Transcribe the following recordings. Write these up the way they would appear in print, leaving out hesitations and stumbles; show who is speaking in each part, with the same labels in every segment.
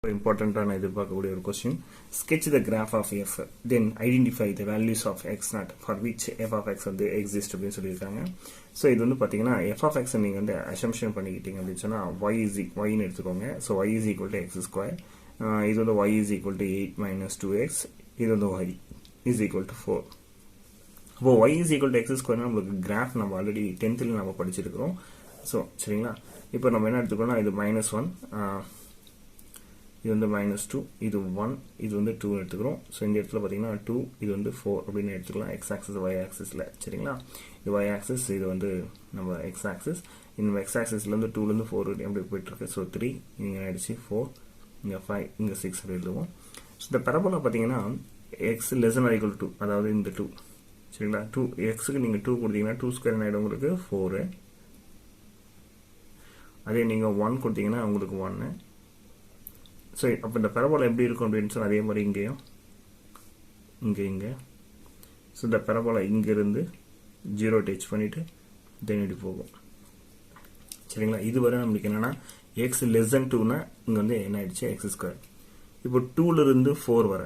Speaker 1: Important on a question. Sketch the graph of f, then identify the values of x naught for which f of x exists அப்படின்னு சொல்லியிருக்காங்க. So இது வந்து பார்த்தீங்கன்னா f of x நீங்கள் வந்து assumption பண்ணிக்கிட்டீங்க அப்படின்னு சொன்னால் y ன்னு எடுத்துக்கோங்க. So y is equal to x square. இது வந்து y is equal to 8 minus 2x. இது வந்து y is equal to 4. அப்போ y is equal to x square நம்மளுக்கு கிராஃப் நம்ம ஆல்ரெடி 10th நம்ம படிச்சிருக்கிறோம். ஸோ சரிங்களா, இப்போ நம்ம என்ன எடுத்துக்கோன்னா இது -1, இது வந்து -2, இது 1, இது வந்து 2 எடுத்துக்கிறோம். ஸோ இந்த இடத்துல பார்த்தீங்கன்னா 2, இது வந்து 4 அப்படின்னு எடுத்துக்கலாம். எக்ஸ் ஆக்சிஸ் ஒய் ஆக்சிஸில் சரிங்களா. இது ஒய் ஆக்சிஸ், இது வந்து நம்ம எக்ஸ் ஆக்சிஸ். இந்த எக்ஸ் ஆக்சிஸ்லேருந்து 2லேருந்து 4 எப்படி போயிட்டுருக்கு. ஸோ 3, இங்கே ஆயிடுச்சு 4, இங்கே 5, இங்கே 6 அப்படி எழுதுவோம். ஸோ இந்த பரபோலா பார்த்தீங்கன்னா எக்ஸ் லெசன் ஈக்குவல் டு, அதாவது இந்த 2 சரிங்களா. 2 எக்ஸுக்கு நீங்கள் 2 கொடுத்தீங்கன்னா 2 ஸ்கொயர் ஆகிடும் உங்களுக்கு 4. அதே நீங்கள் 1 கொடுத்தீங்கன்னா உங்களுக்கு 1. ஸோ அப்போ இந்த பரபோலா எப்படி இருக்கும் அப்படின்னு சொன்னால் அதே மாதிரி இங்கேயும் இங்கே ஸோ இந்த பரபோலா இங்கேருந்து 0 டச் பண்ணிவிட்டு தென் இப்படி போகும் சரிங்களா. இது வரை நம்மளுக்கு என்னென்னா எக்ஸ் <2னா இங்கே வந்து என்ன ஆயிடுச்சு எக்ஸ் ஸ்கொயர். இப்போ 2லேருந்து 4 வர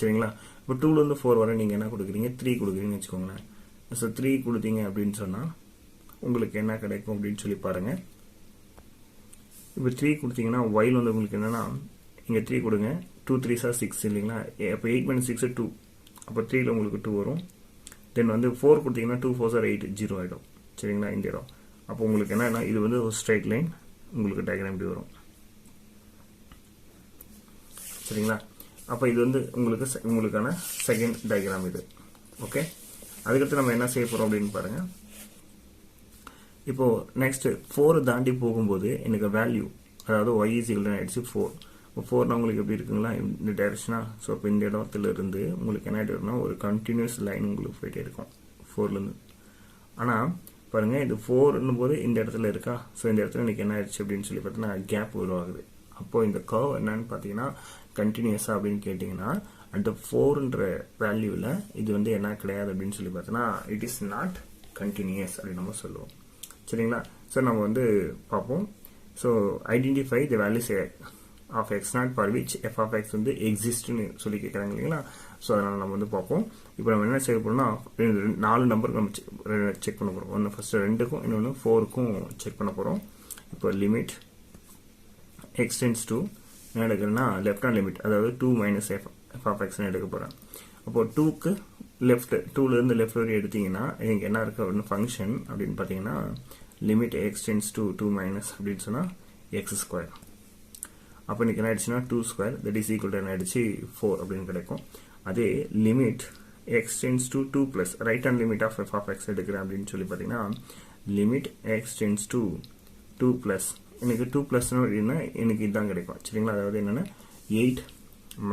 Speaker 1: சரிங்களா. இப்போ 2லேருந்து 4 வர நீங்கள் என்ன கொடுக்குறீங்க 3 கொடுக்குறீங்கன்னு வச்சுக்கோங்களேன். ஸோ 3 கொடுத்தீங்க அப்படின்னு சொன்னால் உங்களுக்கு என்ன கிடைக்கும் அப்படின்னு சொல்லி பாருங்கள். இப்போ 3 கொடுத்தீங்கன்னா ஒயில் வந்து உங்களுக்கு என்னென்னா இங்கே 3 கொடுங்க, 2 3s are 6 இல்லைங்களா. அப்போ 8 minus 6 2, அப்போ 3ல் உங்களுக்கு 2 வரும். தென் வந்து 4 கொடுத்தீங்கன்னா 2 4s are 8, 0 ஆகிடும் சரிங்களா இந்த இடம். அப்போ உங்களுக்கு என்னன்னா இது வந்து ஒரு ஸ்ட்ரைட் லைன் உங்களுக்கு டயக்ராம் இப்படி வரும் சரிங்களா. அப்போ இது வந்து உங்களுக்கான செகண்ட் டயக்ராம் இது. ஓகே, அதுக்கடுத்து நம்ம என்ன செய்ய போகிறோம் அப்படின்னு பாருங்கள். இப்போ நெக்ஸ்ட் 4 தாண்டி போகும்போது எனக்கு வேல்யூ, அதாவது y is equal to ஆயிடுச்சு 4. இப்போ 4 உங்களுக்கு எப்படி இருக்குங்களா இந்த டைரக்ஷனா. ஸோ இப்போ இந்த இடத்துல இருந்து உங்களுக்கு என்ன ஆகிடும்னா ஒரு கண்டினியூஸ் லைன் உங்களுக்கு போயிட்டே இருக்கும் 4லேருந்து. ஆனால் பாருங்க இது 4ன்னும் போது இந்த இடத்துல இருக்கா. ஸோ இந்த இடத்துல எனக்கு என்ன ஆயிடுச்சு அப்படின்னு சொல்லி பார்த்தீங்கன்னா கேப் உருவாகுது. அப்போ இந்த கர்வ் என்னன்னு பார்த்தீங்கன்னா கண்டினியூஸா அப்படின்னு கேட்டிங்கன்னா அந்த 4ன்ற வேல்யூவில் இது வந்து என்ன கிடையாது அப்படின்னு சொல்லி பார்த்தீங்கன்னா இட் இஸ் நாட் கண்டினியூஸ் அப்படின்னு நம்ம சொல்லுவோம் சரிங்களா. ஸோ நம்ம வந்து பார்ப்போம். So identify the values of x not for which f of x வந்து எக்ஸிஸ்ட்னு சொல்லி கேட்குறாங்க இல்லைங்களா. ஸோ அதனால் நம்ம வந்து பார்ப்போம். இப்போ நம்ம என்ன செய்ய போகிறோம்னா 4 நம்பருக்கு நம்ம செக் பண்ண போகிறோம். ஒன்று ஃபஸ்ட்டு 2க்கும் இன்னொன்று 4க்கும் செக் பண்ண போகிறோம். இப்போ லிமிட் எக்ஸ் டென்ஸ் டு என்ன எடுக்கிறேன்னா லெஃப்ட் ஹேண்ட் லிமிட், அதாவது 2 minus எஃப் ஆஃப் எக்ஸ்னு எடுக்க போகிறேன். அப்போ 2க்கு லெஃப்ட், 2லேருந்து லெஃப்ட் வரையும் எடுத்தீங்கன்னா எனக்கு என்ன இருக்கு அப்படின்னு ஃபங்க்ஷன் அப்படின்னு பார்த்தீங்கன்னா limit x tends to 2 minus அப்படின்னு சொன்னால் எக்ஸ் ஸ்கொயர். அப்போ எனக்கு என்ன ஆயிடுச்சுன்னா 2 square that is equal to என்ன ஆயிடுச்சு 4 அப்படின்னு கிடைக்கும். அதே limit x tends to 2 plus right hand limit of f of x எடுக்கிறேன் அப்படின்னு சொல்லி பார்த்தீங்கன்னா limit x tends to 2 plus எனக்கு 2 பிளஸ்னு அப்படின்னா எனக்கு இதுதான் கிடைக்கும் சரிங்களா. அதாவது என்னென்னா 8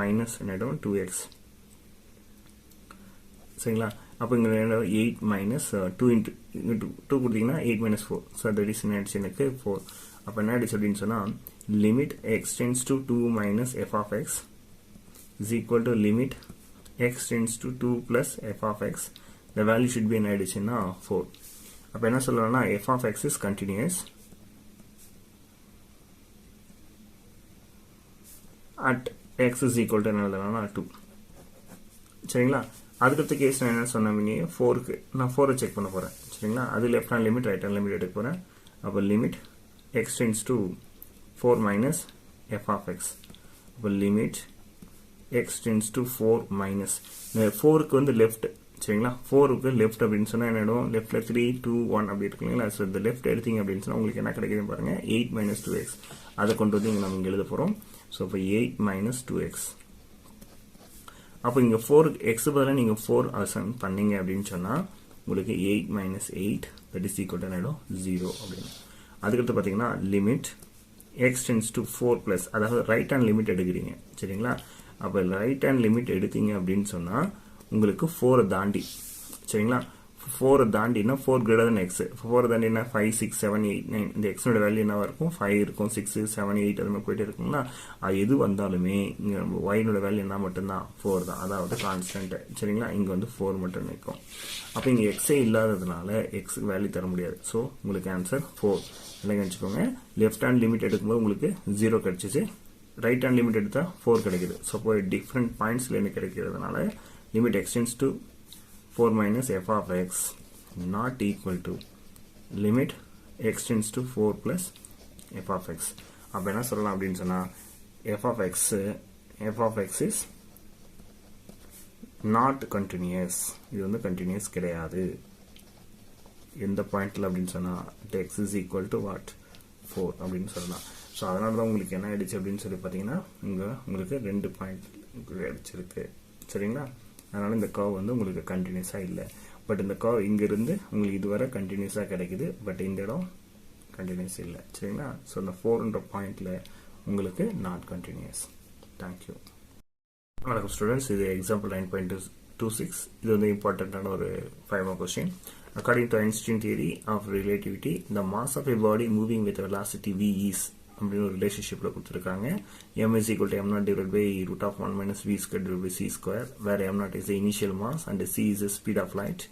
Speaker 1: மைனஸ் என்னிடம் 2x சரிங்களா. அப்போ இங்கே 8 மைனஸ் 2 இன்ட்டு 2 கொடுத்தீங்கன்னா 8 minus 4. ஸோ தட் இஸ் என்ன ஆயிடுச்சு எனக்கு 4. அப்போ என்ன ஆயிடுச்சு அப்படின்னு சொன்னால் limit x tends to 2 minus f of x is equal to limit x tends to 2 plus f of x. The value should be என்ன ஆயிடுச்சுன்னா 4. அப்போ என்ன சொல்லலாம்னா f of x is continuous at x is equal to என்ன எழுதலாம்னா 2 சரிங்களா. அதுக்கடுத்த case நான் என்ன சொன்னேன் 4க்கு நான் 4 செக் பண்ண போகிறேன் சரிங்களா. அது left hand limit right hand limit எடுக்க போகிறேன். அப்போ limit x tends to 4 minus f of x. அப்போ limit x tends to 4 minus 4க்கு வந்து லெஃப்ட் சரிங்களா. 4க்கு லெஃப்ட் அப்படின்னு சொன்னால் என்னிடம் லெஃப்டில் 3 2 1 அப்படி இருக்கு இல்லைங்களா. ஸோ இந்த லெஃப்ட் எடுத்தீங்க அப்படின்னு சொன்னால் உங்களுக்கு என்ன கிடைக்குதுன்னு பாருங்கள் 8 minus 2x. அதை கொண்டு வந்து இங்கே நம்ம இங்கே எழுத போகிறோம். ஸோ இப்போ 8 minus 2x. அப்போ இங்கே 4 எக்ஸ் பதிலாக நீங்கள் 4 அசன் பண்ணீங்க அப்படின்னு சொன்னால் உங்களுக்கு 8 minus 8 that is equal to ஆகிடும் 0 அப்படின்னு. அதுக்கடுத்து பார்த்தீங்கன்னா limit x tends to 4 plus, அதாவது ரைட் ஹேண்ட் லிமிட் எடுக்கிறீங்க சரிங்களா. அப்போ ரைட் ஹேண்ட் லிமிட் எடுத்தீங்க அப்படின்னு சொன்னால் உங்களுக்கு 4 தாண்டி சரிங்களா. 4 தாண்டினா 4 greater than x. 4 தாண்டினா 5 6 7 8 9 இந்த எக்ஸோட வேல்யூ என்னவா இருக்கும் 5 இருக்கும் 6 7 8 அது மாதிரி போயிட்டே இருக்குங்களா. அது எது வந்தாலுமே இங்கே ஒயினோட வேல்யூ என்ன மட்டும்தான் 4 தான், அதாவது கான்ஸ்டன்ட் சரிங்களா. இங்கே வந்து 4 மட்டும் நிற்கும். அப்போ இங்கே எக்ஸே இல்லாததுனால எக்ஸுக்கு வேல்யூ தர முடியாது. ஸோ உங்களுக்கு ஆன்சர் 4 இல்லைங்க வச்சுக்கோங்க. லெஃப்ட் ஹேண்ட் லிமிட் எடுக்கும்போது உங்களுக்கு 0 கிடைச்சிச்சு. ரைட் ஹேண்ட் லிமிட் எடுத்தா 4 கிடைக்குது. ஸோ அப்போ டிஃப்ரெண்ட் பாயிண்ட்ஸ்ல என்ன கிடைக்கிறதுனால limit extends to 4 minus f of x not equal to limit extends to 4 plus f of x. அப்ப என்ன சொல்லலாம் அப்படின்னு சொன்னா f of x is not continuous. இது வந்து continuous கிடையாது எந்த பாயிண்ட்ல அப்படின்னு சொன்னா x is equal to what 4 அப்படின்னு சொல்லலாம். ஸோ அதனால தான் உங்களுக்கு என்ன ஆயிடுச்சு அப்படின்னு சொல்லி பார்த்தீங்கன்னா இங்க உங்களுக்கு 2 பாயிண்ட் கிடைச்சிருக்கு. சரிங்களா? அதனால இந்த கர்வ் வந்து உங்களுக்கு கண்டினியூஸா இல்லை. பட் இந்த கர்வ் இங்க இருந்து உங்களுக்கு இதுவரை கண்டினியூஸா கிடைக்குது. பட் இந்த இடம் கண்டினியூஸ் இல்லை. சரிங்களா? ஸோ இந்த 4ன்ற பாயிண்ட்ல உங்களுக்கு நாட் கண்டினியூஸ். தேங்க்யூ. வணக்கம் ஸ்டூடெண்ட்ஸ், இது எக்ஸாம்பிள் 9.26. இது வந்து இம்பார்ட்டன்டான ஒரு 5 mark question. According to Einstein theory of relativity, the mass of a body moving with velocity v is அப்படின்னு ஒரு ரிலேஷன்ஷிப்ல கொடுத்துருக்காங்க. m is equal to m0 divided by root of 1 minus v square divided by c square, where m0 is the initial mass and c is the speed of light.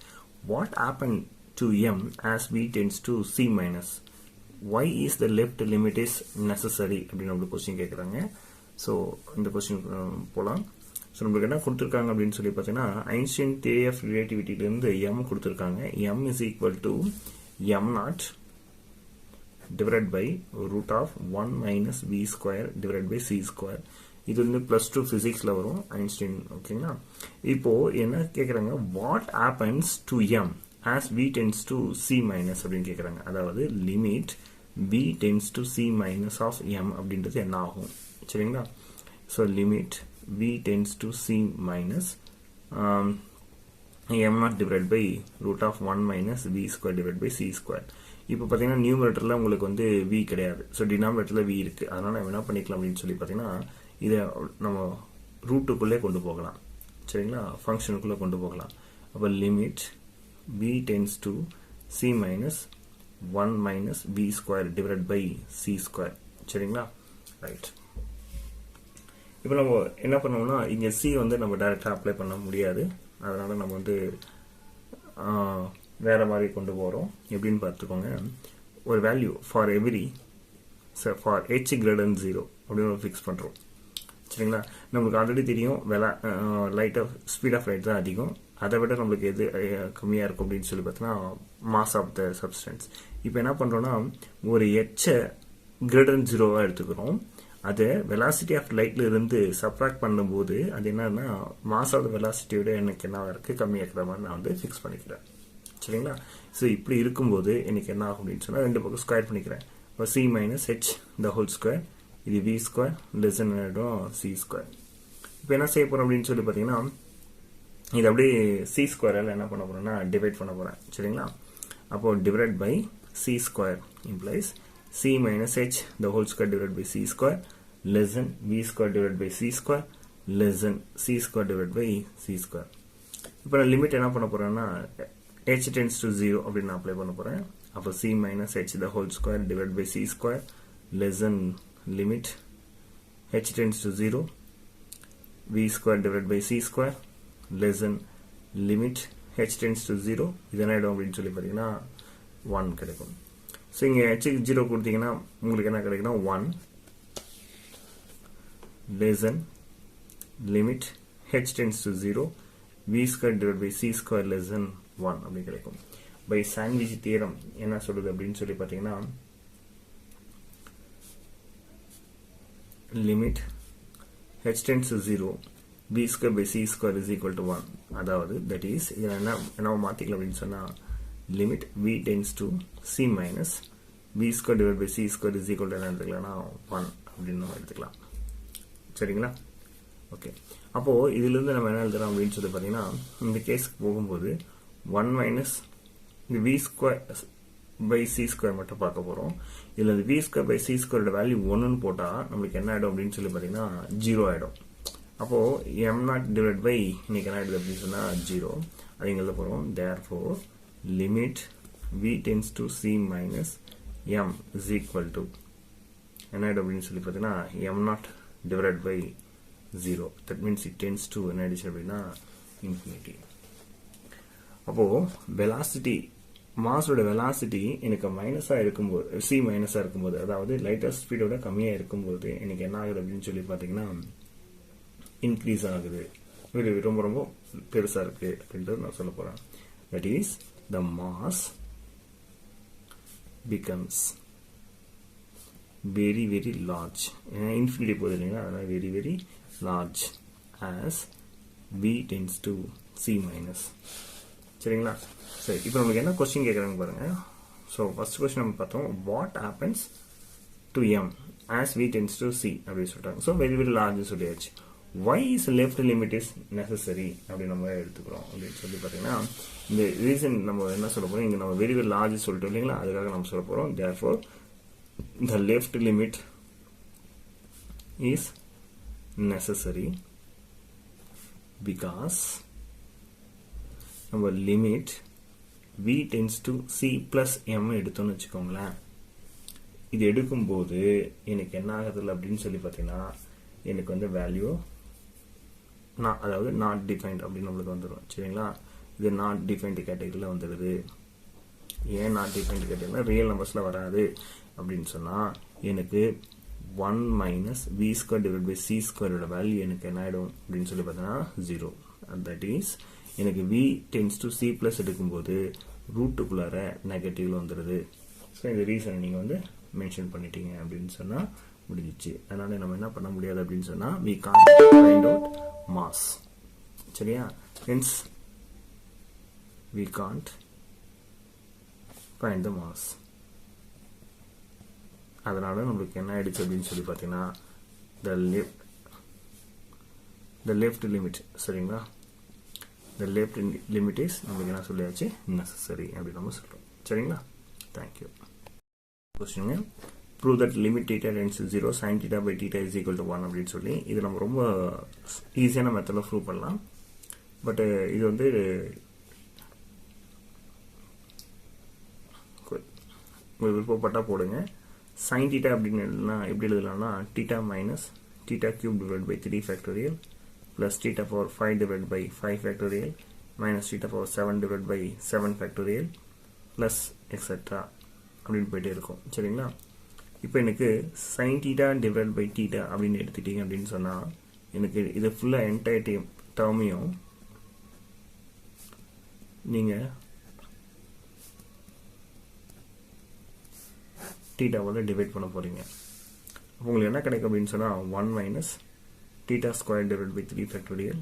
Speaker 1: What happened to m as v tends to c minus? Why is the left limit is necessary? அப்படின்னு ஒரு question கேட்குறாங்க. So இந்த question போகலாம். So நம்மளுக்கு என்ன கொடுத்துருக்காங்க அப்படின்னு சொல்லி பார்த்தீங்கன்னா ஐன்ஸ்டீன் தியரி ஆஃப் ரிலேட்டிவிட்டிலேருந்து m கொடுத்துருக்காங்க. m is equal to m0 divided by root of 1 minus v square divided by c square. இது வந்து +2 பிசிக்ஸ்ல வரும் ஐன்ஸ்டீன். ஓகேங்களா? இப்போ என்ன கேக்குறாங்க, what happens to m as v tends to c minus அப்படின்னு கேக்குறாங்க. அதாவது limit v tends to c minus of m அப்படின்றது என்ன ஆகும்? சரிங்களா? So limit v tends to c minus m0 divided by root of 1 minus v square divided by c square. இப்போ பார்த்தீங்கன்னா நியூமரேட்டரில் உங்களுக்கு வந்து v கிடையாது. ஸோ டினாமினேட்டரில் v இருக்குது. அதனால் நம்ம என்ன பண்ணிக்கலாம் அப்படின்னு சொல்லி பார்த்தீங்கன்னா இதை நம்ம ரூட்டுக்குள்ளே கொண்டு போகலாம். சரிங்களா? ஃபங்க்ஷனுக்குள்ளே கொண்டு போகலாம். அப்போ limit v tends to c minus 1 minus v square divided by c square. சரிங்களா? ரைட். இப்போ நம்ம என்ன பண்ணோம்னா இங்கே c வந்து நம்ம டைரெக்டாக அப்ளை பண்ண முடியாது. அதனால் நம்ம வந்து வேற மாதிரி கொண்டு போகிறோம். எப்படின்னு பார்த்துக்கோங்க. ஒரு value for every for h greater than 0 அப்படின்னு ஃபிக்ஸ் பண்ணுறோம். சரிங்களா? நம்மளுக்கு ஆல்ரெடி தெரியும் light of speed of light தான் அதிகம். அதை விட நம்மளுக்கு எது கம்மியாக இருக்கும் அப்படின்னு சொல்லி பார்த்தோன்னா மாஸ் ஆஃப் த சப்ஸ்டன்ஸ். இப்போ என்ன பண்ணுறோன்னா ஒரு h greater than 0 எடுத்துக்கிறோம். அதை வெலாசிட்டி ஆஃப் லைட்ல இருந்து சப்ராக்ட் பண்ணும்போது அது என்னன்னா மாஸ் ஆஃப் த வெலாசிட்டியோட எனக்கு என்ன இருக்கு கம்மியாக இருக்கிற மாதிரி நான் வந்து ஃபிக்ஸ் பண்ணிக்கிறேன். சரிங்களா? ஸோ இப்படி இருக்கும்போது எனக்கு என்ன ஆகும் அப்படின்னு சொன்னால் ரெண்டு பக்கம் ஸ்கொயர் பண்ணிக்கிறேன். இப்போ c minus h the whole square, இது v ஸ்கொயர் லெஸ் தென் ஆகிடும் c ஸ்கொயர். இப்போ என்ன செய்ய போகிறோம் அப்படின்னு சொல்லி பார்த்தீங்கன்னா இது அப்படியே c ஸ்கொயரால் என்ன பண்ண போகிறேன்னா டிவைட் பண்ண போகிறேன். சரிங்களா? அப்போது divide by c square implies c minus h the whole square divided by c square less than v square divided by c square less than c square divided by c square. இப்போ நான் limit என்ன பண்ண போறேன்னா h tends to 0 அப்படி நான் apply பண்ண போறேன். அப்போ c minus h the whole square divided by c square less than limit h tends to 0 v square divided by c square less than limit h tends to 0. இது என்ன ஆயிடும் அப்படின்னு சொல்லி பார்த்தீங்கன்னா 1 கிடைக்கும். ஸோ இங்கே ஹெச்சுக்கு 0 கொடுத்தீங்கன்னா உங்களுக்கு என்ன கிடைக்குன்னா 1 less than limit h tends to 0 v square divided by c square less than 1 அப்படி கிடைக்கும். பை சாண்ட்விச் தியரம் என்ன சொல்லுது அப்படின்னு சொல்லி பார்த்தீங்கன்னா limit h tends to 0 v square by c square is equal to 1. அதாவது தட் இஸ் இதில் என்ன மாற்றிக்கலாம் அப்படின்னு சொன்னால் limit v tends to c minus v square divided by c square is equal to என்ன எடுத்துக்கலாம்னா 1 அப்படின்னு எடுத்துக்கலாம். சரிங்களா? ஓகே. அப்போது இதிலிருந்து நம்ம என்ன எழுதுறோம் அப்படின்னு சொல்லி பார்த்தீங்கன்னா இந்த கேஸ்க்கு போகும்போது 1 மைனஸ் இந்த v square by c square மட்டும் பார்க்க போகிறோம். இதில் இந்த v ஸ்கொயர் பை c ஸ்கொயரோட வேல்யூ 1ன்னு போட்டால் நம்மளுக்கு என்ன ஆகிடும் அப்படின்னு சொல்லி பார்த்தீங்கன்னா 0 ஆகிடும். அப்போது m0 டிவைட் பை இன்னைக்கு என்ன ஆகிடுது அப்படின்னு சொன்னால் 0 அது இங்கே எழுத போகிறோம். therefore limit v tends to c minus m is equal to என்ன ஆகிடும் அப்படின்னு சொல்லி பார்த்தீங்கன்னா m0 divided by 0. that means it tends to என்ன ஆயிடுச்சு அப்படின்னா infinity. அப்போது velocity மாஸோட வெலாசிட்டி எனக்கு மைனஸாக இருக்கும்போது சி மைனஸாக இருக்கும்போது அதாவது லைட்டர் ஸ்பீடோட கம்மியாக இருக்கும்போது எனக்கு என்ன ஆகுது அப்படின்னு சொல்லி பார்த்தீங்கன்னா இன்க்ரீஸ் ஆகுது, ரொம்ப ரொம்ப பெருசாக இருக்கு அப்படின்றது நான் சொல்ல போகிறேன். That is the mass becomes very very large. Infinity போகுது இல்லைங்களா, அதனால் very very large as v tends to c minus. சரிங்களா? சரி, இப்போ நமக்கு என்ன கொஸ்டின் கேட்குறாங்க பாருங்க. ஸோ ஃபர்ஸ்ட் கொஸ்டின் நம்ம பார்த்தோம், what happens to m as v tends to c அப்படின்னு சொல்லிட்டாங்க. ஸோ வெரி வெரி லார்ஜ் சொல்லியாச்சு. why is left limit is necessary அப்படின்னு நம்ம எடுத்துக்கிறோம் அப்படின்னு சொல்லி பார்த்தீங்கன்னா இந்த ரீசன் நம்ம என்ன சொல்ல போறோம், இங்கே நம்ம வெரி வெரி லார்ஜ் சொல்லிட்டோம் இல்லைங்களா, அதுக்காக நம்ம சொல்ல போகிறோம். therefore the left limit is necessary because நம்ம limit v tends to c plus m எடுத்தோம்னு வச்சுக்கோங்களேன். இது எடுக்கும்போது எனக்கு என்ன ஆகுது அப்படின்னு சொல்லி பார்த்தீங்கன்னா எனக்கு வந்து வேல்யூ அதாவது நாட் டிஃபைன்ட் அப்படின்னு நம்மளுக்கு வந்துடும். சரிங்களா? இது நாட் டிஃபைன்ட் கேட்டகரியில் வந்துடுது. ஏன் நாட் டிஃபைன்ட் கேட்டகரியில் ரியல் நம்பர்ஸில் வராது அப்படின்னு சொன்னால் எனக்கு 1 minus v square divided by c square ஓட வேல்யூ எனக்கு என்ன ஆகிடும் அப்படின்னு சொல்லி பார்த்தீங்கன்னா 0. தட் இஸ் எனக்கு v tends to c plus எடுக்கும்போது ரூட்டுக்குள்ளார நெகட்டிவ்ல வந்துடுது. ஸோ இந்த ரீசனை நீங்கள் வந்து மென்ஷன் பண்ணிட்டீங்க அப்படின்னு சொன்னால் முடிஞ்சிச்சு. அதனால நம்ம என்ன பண்ண முடியாது அப்படின்னு சொன்னால் we can't find out mass. சரியா? hence we can't find the mass. அதனால நம்மளுக்கு என்ன ஆயிடுச்சு அப்படின்னு சொல்லி பார்த்தீங்கன்னா the left limit. சரிங்களா? the left limit is நம்மளுக்கு என்ன சொல்லியாச்சு necessary அப்படின்னு நம்ம சொல்றோம். சரிங்களா? Thank you. Question, prove that limit theta tends to 0 sin theta by theta is equal to 1 அப்படின்னு சொல்லி இது நம்ம ரொம்ப ஈஸியான மெத்தடில் ப்ரூவ் பண்ணலாம். பட் இது வந்து விருப்பப்பட்டால் போடுங்க. sin theta அப்படின்னு எப்படி எழுதலாம்னா theta minus theta cube divided by 3 factorial plus theta power 5 divided by 5 factorial minus theta power 7 divided by 7 factorial plus etc. அப்படின்னு போயிட்டே இருக்கும். சரிங்களா? இப்போ எனக்கு sin theta divided by theta அப்படின்னு எடுத்துட்டீங்க அப்படின்னு சொன்னால் எனக்கு இது ஃபுல்லாக என்டையர் டேர்மையும் நீங்கள் தீட்டாவால் டிவைட் பண்ண போகிறீங்க. அப்போ உங்களுக்கு என்ன கிடைக்கும் அப்படின்னு சொன்னால் 1 minus theta square divided by 3 factorial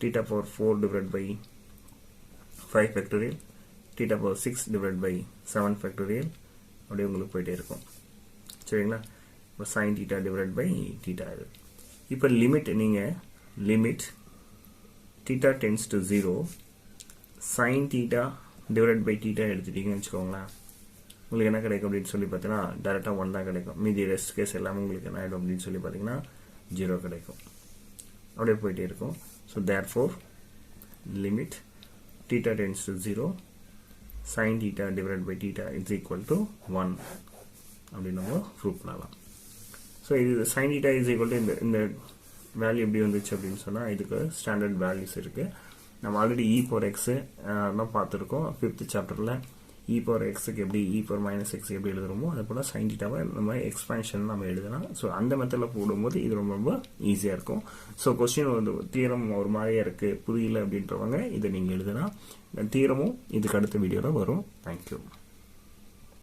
Speaker 1: theta power 4 divided by 5 factorial theta power 6 divided by 7 factorial அப்படியே உங்களுக்கு போயிட்டே இருக்கும். சரிங்களா? இப்போ sin theta divided by theta இது. இப்போ லிமிட் நீங்கள் limit theta tends to 0 sin theta divided by theta எடுத்துட்டீங்கன்னு வச்சுக்கோங்களேன். உங்களுக்கு என்ன கிடைக்கும் அப்படின்னு சொல்லி பார்த்தீங்கன்னா டேரெக்டாக 1 தான் கிடைக்கும். மீதி ரெஸ்ட் கேஸ் எல்லாமே உங்களுக்கு என்ன ஆகிடும் அப்படின்னு சொல்லி பார்த்தீங்கன்னா 0 கிடைக்கும். அப்படியே போயிட்டே இருக்கும். So therefore limit theta tends to 0 sin theta divided by theta is equal to 1 அப்படின்னு நம்ம ப்ரூவ் பண்ணலாம். ஸோ இது sin theta is equal to இந்த வேல்யூ எப்படி வந்துச்சு அப்படின்னு சொன்னால் இதுக்கு ஸ்டாண்டர்ட் வேல்யூஸ் இருக்குது. நம்ம ஆல்ரெடி e power x தான் பார்த்துருக்கோம் 5th சாப்டரில். e power xக்கு எப்படி e power minus x எப்படி எழுதுறோமோ அதே போல் sin thetaவை நம்ம எக்ஸ்பான்ஷன் நம்ம எழுதலாம். ஸோ அந்த மெத்தடில் போடும்போது இது ரொம்ப ரொம்ப ஈஸியாக இருக்கும். ஸோ கொஸ்டின் வந்து தியரம் ஒரு மாதிரியாக இருக்குது புரியல அப்படின்றவங்க இதை நீங்கள் எழுதலாம். தியரமும் இதுக்கு அடுத்த வீடியோவில் வரும். தேங்க்யூ.